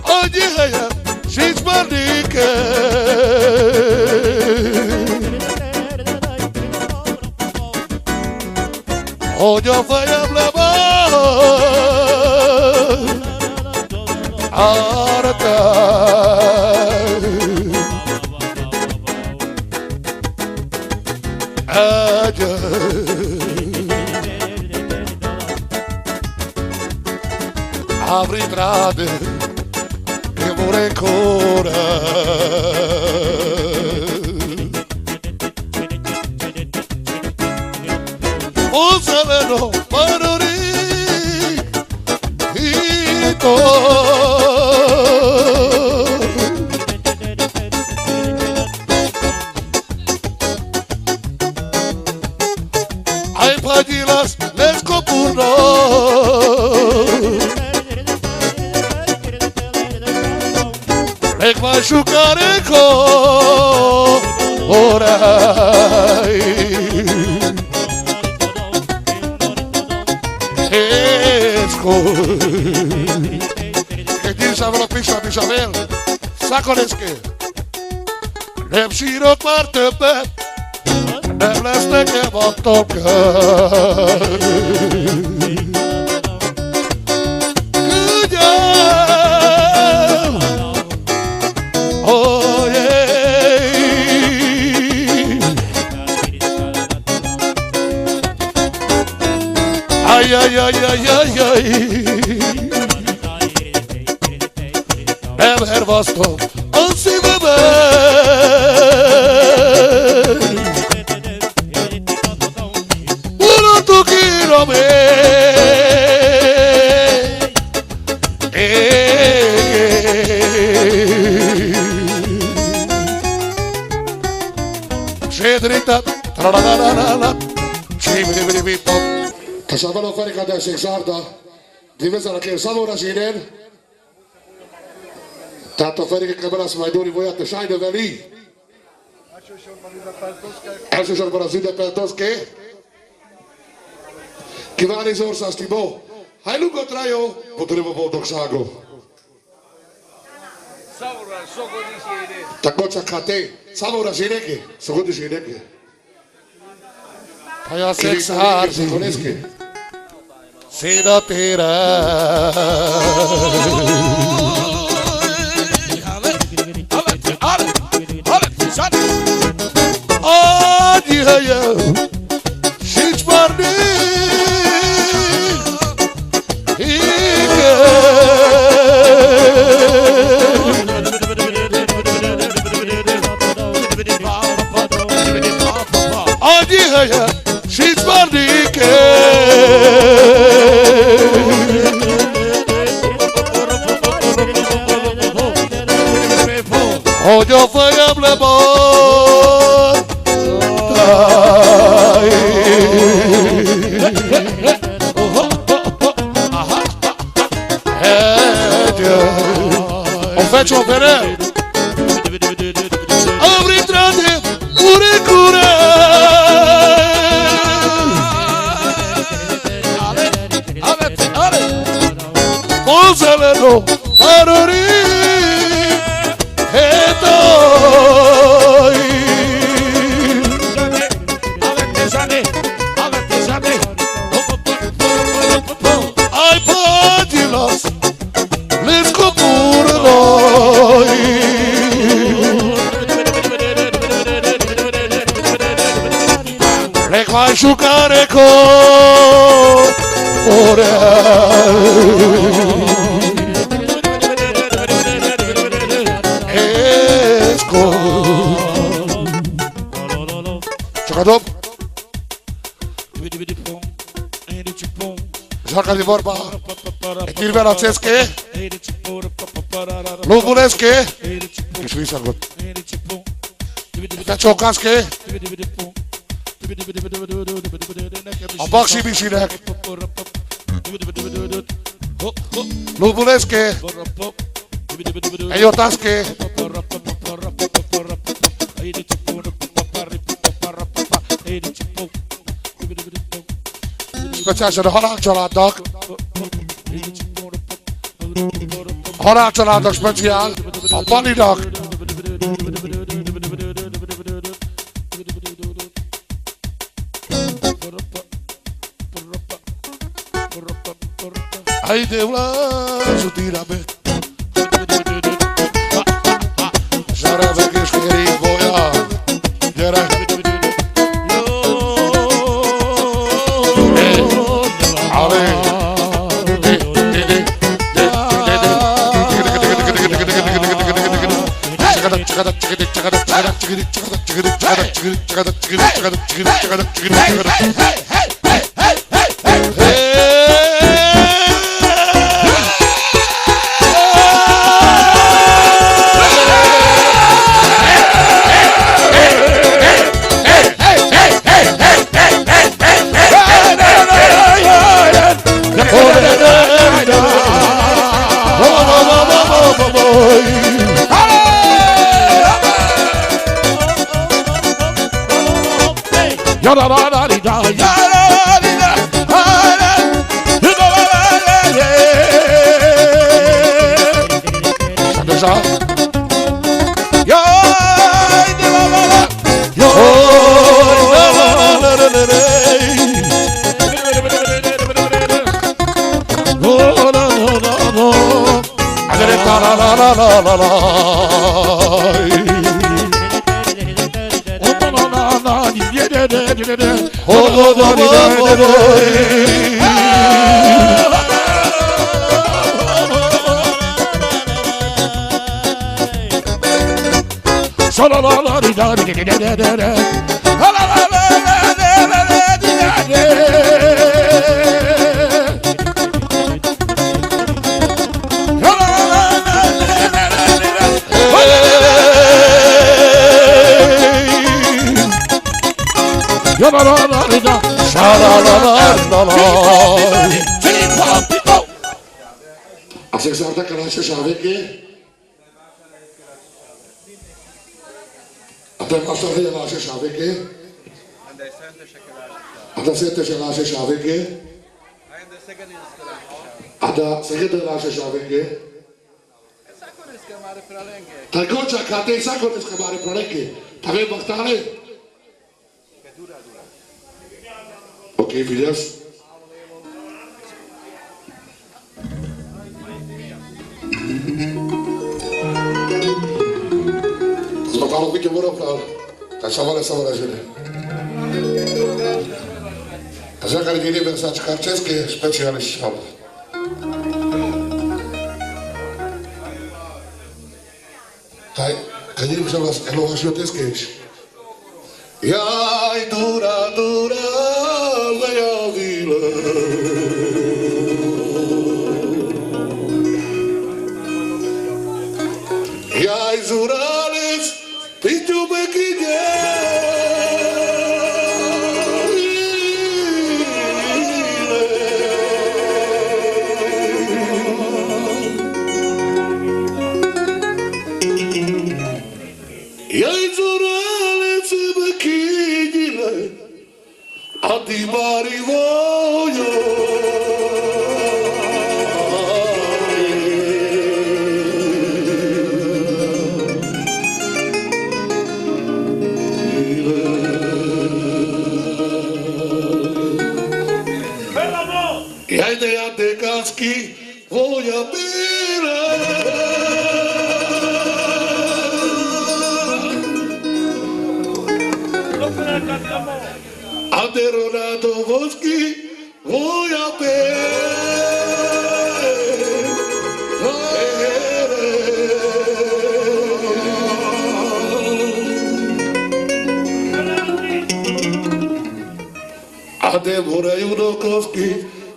Odjeje, šič pardi, ike. Hogy a fejem levan, arra te. Apri strade che vorrei ancora. Un sereno panorito. Ai pagilas les copurno. Lek vai giocare con orai. Keď Izabela prišla k Izabel, Sakonecké. Lepší rok már többet, nem lesz nekem attól kell. Küldjem, oh yeah. Ay, ay, ay, ay, ay, ay. Nem hervasztom a szívemet. Unatok írom Sédrítet, tra-la-la-la-la-la, csímri-viri-vipop. Tässä on Ferikadeeseen saarta. Divensana keel samoražinen. Tato Ferika kameras majduri vojatte Shaine veli. Elsősorban az ünnepeltoszké. Kívánni Zorszász Tibó. Hajlukot rájó, potrebu boldogságot. Tak počakate, samoražineky, sogodžineky. A ja szexárdi, Sakonecké. széna tére. Annyi helyen sincs már annyi helyen sincs már nékem. hogy a fejem lebont. On fait choper. Abritrate, curicura. Monsaleno, Arori, Etoi. Ai podilas, les copuroi. Le vai giocare con ora. Jogador. Joacă de vorba. Etirve la Cesche. Lubulesche. Kișui s-a Ciocasche. Abac și Bișinec. Lubulesche. Eiotasche. Speciálisan a halálcsaládnak. A halálcsaládnak speciál. A Palinak. Ai de vlasu tirabe. Žara vekeš kjeri voja. Gyere. Așa se arată că la așa veche. Atem asta de la așa veche. Ada se la așa veche. Ada se la așa veche. Tako čakate i sako dneska mare proleke. Tave baktale. Ok, vidiš? Zbatalo bytě vorovkal. Tak savale žene. A zakar dini versačka české specialista. Taj, kad idem sam vas elovašio teskeš. Jaj, dura, zajavila. Jaj, zurale, Figyelj meg, Jaj, zorale se bekínile, a ti mari vojo. Jaj, de ja te kaski voja bile. Aderonado voski voja Ade voraju do koski,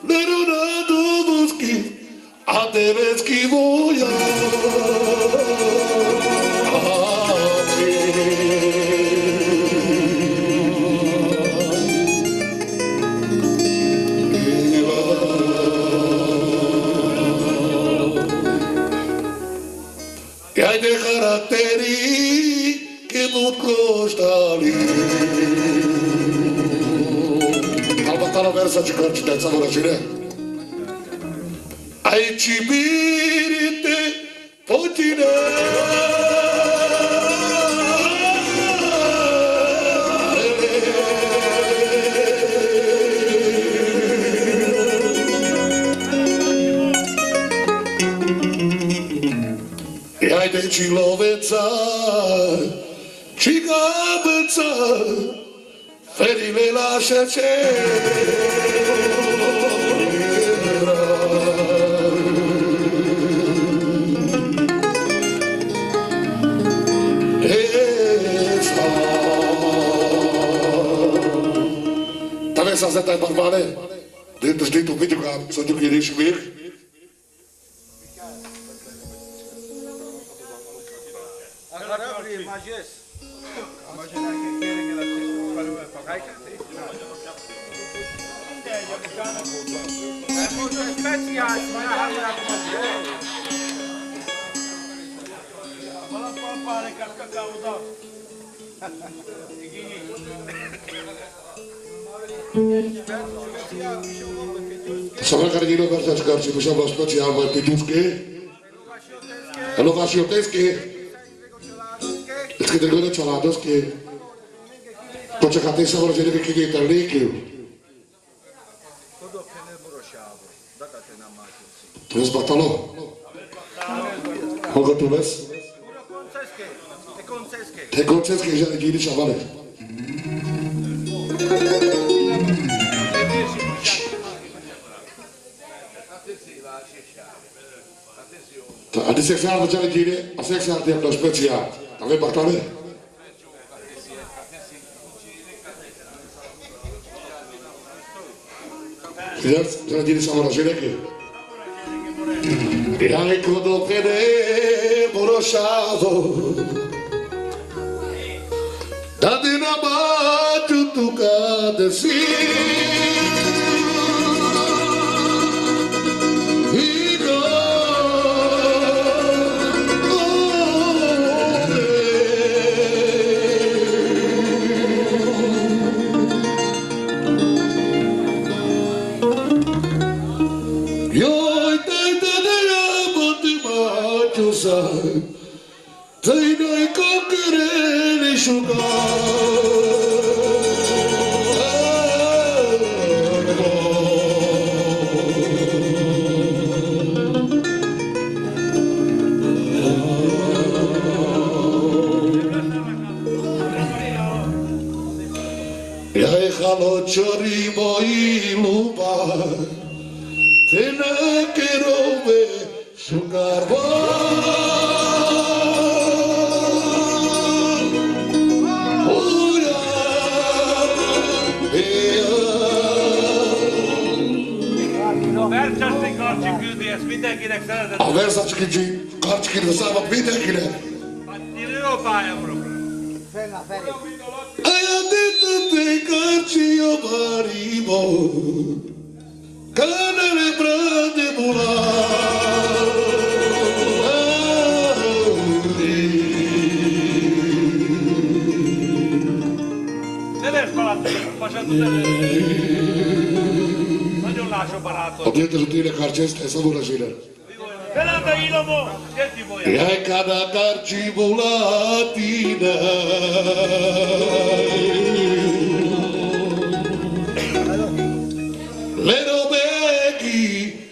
Aderonado voski, Adeveski voja. Jaj, de karakteri che butkostali. Albatala versa de continența vorăcine. Aici birite potine. Jaj, de ciloveța, cigabeța, ferile la șece. Talvez essa tá barbare, dentro de um vídeo que só tu queria ver. Sama Karolina Bartaszkarczy musiała specjalnie pituszki. Elowa Siotecki. Jest tego czaladowski. Poczekajcie sobie, że nie wykinie ten likił. To jest batalo. Kogo tu jest? Te konceskie, że nie gili szawale. A di seksar facciamo dire, a seksar ti hanno speciale, avevi battale? Bisogna dire siamo la scelta. E anche dopo che borosciavo, da dinamite tu cade sì. Sei noi conquerere Jai khalo chori moi luba Tena kero me sugarwa A Versace Karcsikért szállvat mindenkinek. Író pályamra. Aia de te carci o barimo, canele brade Deve sparato, facendo delle... Nagyon lascio barato. A prieteni sottile carceste, savura cine. Velanda Ilamo, che ti vuoi? E cada carci volatina. Le robeghi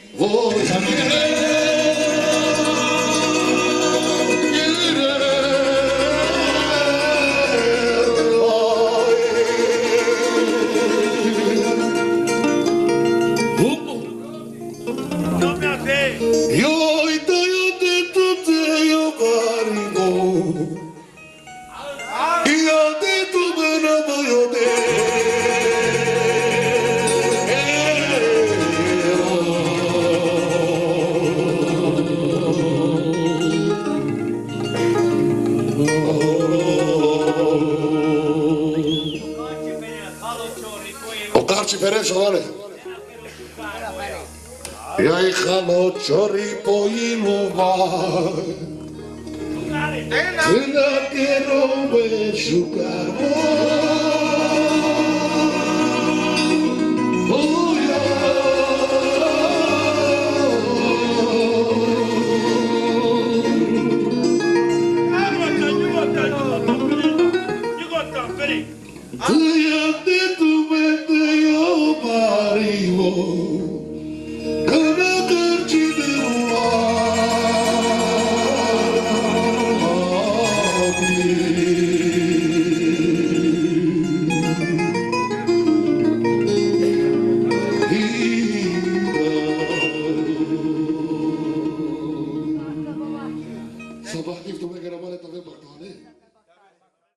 Non mi a te! io te io parivo. Io te tu me ne voglio te. O carci pereso, vale? Ja i halo čori po iluva. Na kerove šukamo. Ja te tu mete jo parivo. Kana karci Sabah tu me kira mana tak boleh bertahan.